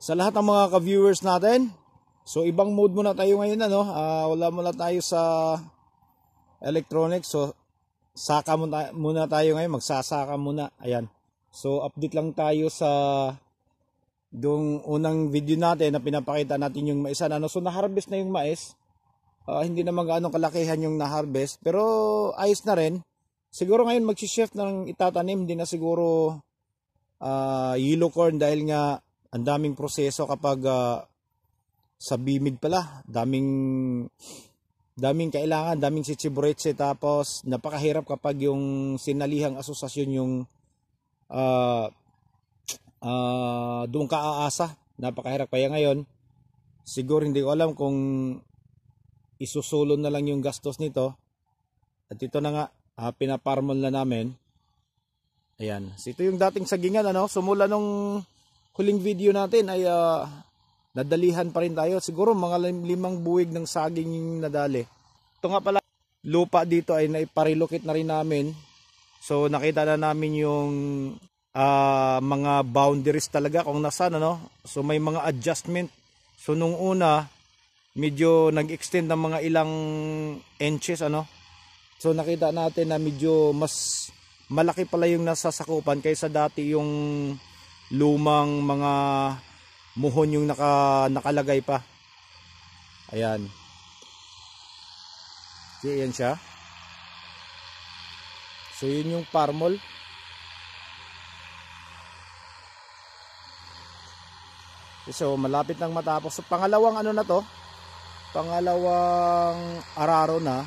Sa lahat ng mga ka-viewers natin. So ibang mode muna tayo ngayon, ano. Wala muna tayo sa electronics. So saka muna tayo ngayon, magsasaka muna. Ayan. So update lang tayo sa dung unang video natin na pinapakita natin yung mais, ano. So na-harvest na yung mais. Hindi naman gaano kalakihan yung na-harvest, pero ayos na rin. Siguro ngayon mag-shift ng itatanim, hindi na siguro yellow corn dahil nga ang daming proseso kapag sa bimid pala, daming kailangan, daming sitsibretse, tapos napakahirap kapag yung sinalihang asosasyon yung doon ka aasa, napakahirap. Kaya ngayon siguro hindi ko alam kung isusulon na lang yung gastos nito, at ito na nga, pinaparmol na namin. Ayan, so ito yung dating sagingan, ano. So mula nung huling video natin ay nadalihan pa rin tayo, siguro mga 5 buwig ng saging yung nadali. Ito nga pala, lupa dito ay naiparilocate na rin namin. So nakita na namin yung mga boundaries talaga kung nasaan, ano. So may mga adjustment. So nung una medyo nag-extend ng mga ilang inches, ano. So nakita natin na medyo mas malaki pala yung nasasakupan kaysa dati yung lumang mga muhon yung nakalagay pa. Ayan. So yan siya. So yun yung parmol. So malapit nang matapos. So pangalawang ano na to, pangalawang araro na.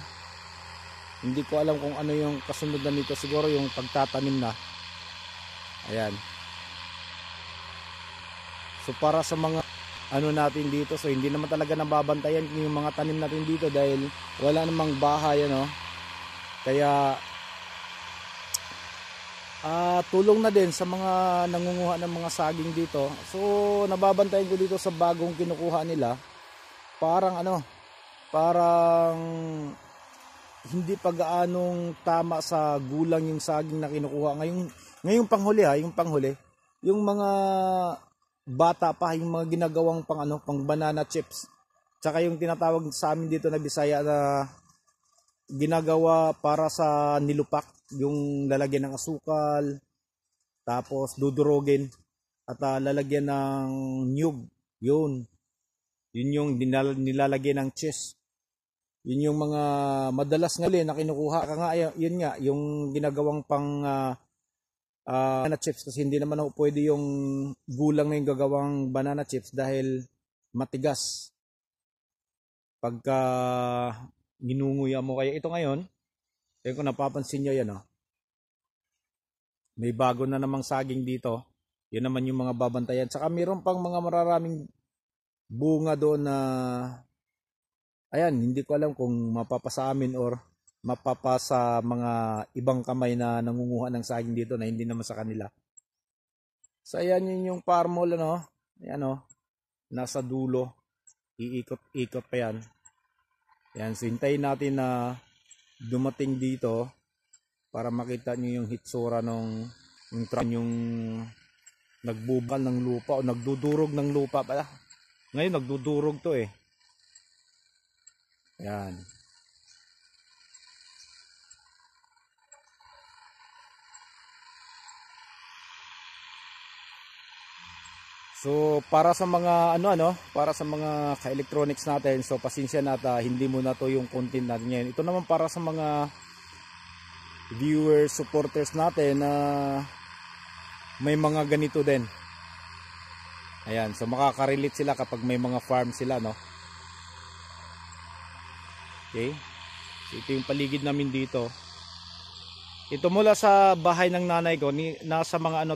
Hindi ko alam kung ano yung kasunod na nito, siguro yung pagtatanim na. Ayan. So para sa mga ano natin dito, so hindi naman talaga nababantayan yung mga tanim natin dito dahil wala namang bahay, ano. Kaya tulong na din sa mga nangunguha ng mga saging dito. So nababantayan ko dito sa bagong kinukuha nila. Parang hindi pa gaanong tama sa gulang yung saging na kinukuha. Ngayong panghuli, yung panghuli, yung mga bata pa, yung mga ginagawang pang banana chips. Tsaka yung tinatawag sa amin dito na Bisaya na ginagawa para sa nilupak, yung lalagyan ng asukal, tapos dudurogin, at lalagyan ng nyug. Yun yung nilalagyan ng cheese. Yun yung mga madalas nga na kinukuha. Yun nga, yung ginagawang pang banana chips, kasi hindi naman pwede yung gulang na yung gagawang banana chips dahil matigas pagka ginunguya mo. Kaya ito ngayon, kung napapansin nyo yan, may bago na namang saging dito. Yun naman yung mga babantayan. Saka mayroon pang mga mararaming bunga doon na ayan, hindi ko alam kung mapapasa amin or mapapasa mga ibang kamay na nangunguha ng saging dito na hindi naman sa kanila. So ayan, yun yung parmol, ano. Ayan, nasa dulo. Iikot-ikot pa yan. Ayan, so hintayin natin na dumating dito para makita nyo yung hitsura ng yung nagbubal ng lupa o nagdudurog ng lupa pala. Ngayon nagdudurog to eh. Yan. So para sa mga para sa mga ka-electronics natin, so pasensya na hindi muna to yung content natin ngayon. Ito naman para sa mga viewers, supporters natin na may mga ganito din. Ayan, so makaka-relate sila kapag may mga farm sila, no. Okay. So ito yung paligid namin dito. Ito mula sa bahay ng nanay ko, nasa mga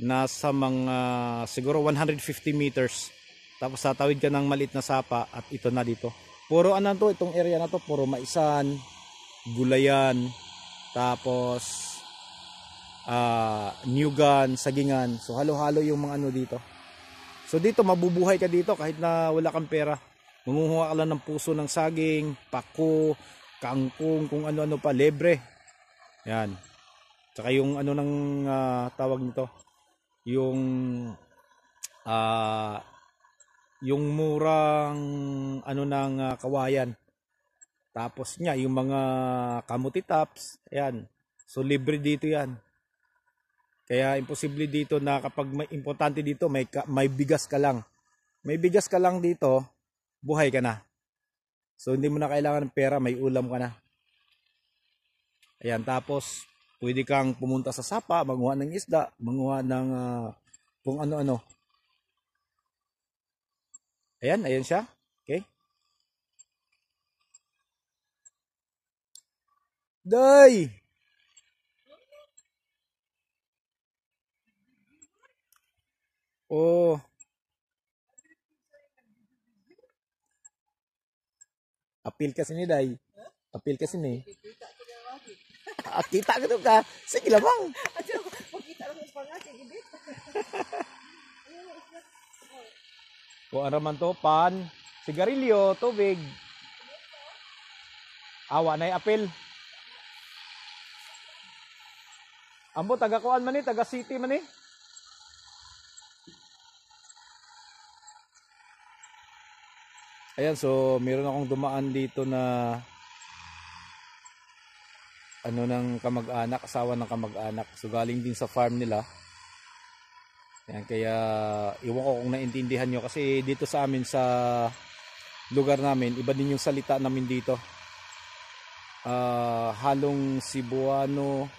nasa mga siguro 150 meters. Tapos tatawid ka ng maliit na sapa at ito na dito. Puro itong area na to, puro maisan, gulayan, tapos nyugan, sagingan. So halo-halo yung mga dito. So dito mabubuhay ka dito kahit na wala kang pera. Mangunguha ka lang ng puso ng saging, pako, kangkong, kung ano-ano pa, lebre. Yan. Tsaka yung ng tawag nito, yung ah yung murang ano ng kawayan. Tapos niya yung mga kamuti tops, ayan. So libre dito 'yan. Kaya imposible dito na kapag may importante dito may bigas ka lang. May bigas ka lang dito, buhay ka na. So hindi mo na kailangan ng pera, may ulam ka na. Ayan, tapos pwede kang pumunta sa sapa, manguha ng isda, manguha ng kung ano-ano. Ayan, ayan siya. Okay? Day! Oh, apil kasi ni Day. Apil kasi ni. Kita ka ka. Sige lamang. Kung ano man to, pan, sigarilyo, tubig. Awa na apil. Ambo, taga kuan man ni, taga city man ni. Ayan, so meron akong dumaan dito na ano ng kamag-anak, asawa ng kamag-anak. So galing din sa farm nila. Ayan, kaya iwan ko kung naintindihan nyo kasi dito sa amin sa lugar namin, iba din yung salita namin dito. Halong Cebuano,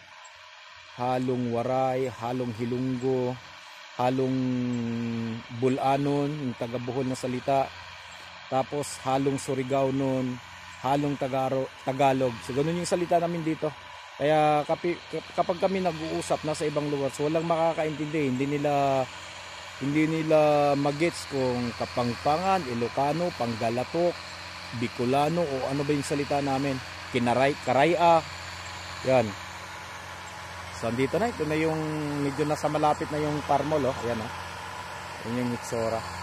halong Waray, halong Hilunggo, halong Bulanon, yung taga-Bohol na salita. Tapos halong Surigao nun, halong Tagalog. So ganun yung salita namin dito. Kaya kapag kami nag-uusap nasa ibang lugar, so walang makakaintindi. Hindi nila magets kung Kapampangan, Ilocano, Panggalatok, Bicolano o ano ba yung salita namin. Karaya. Yan. So andito na, ito na yung medyo nasa malapit na yung Parmol, oh. Ayan, oh. Yan yung Itsura.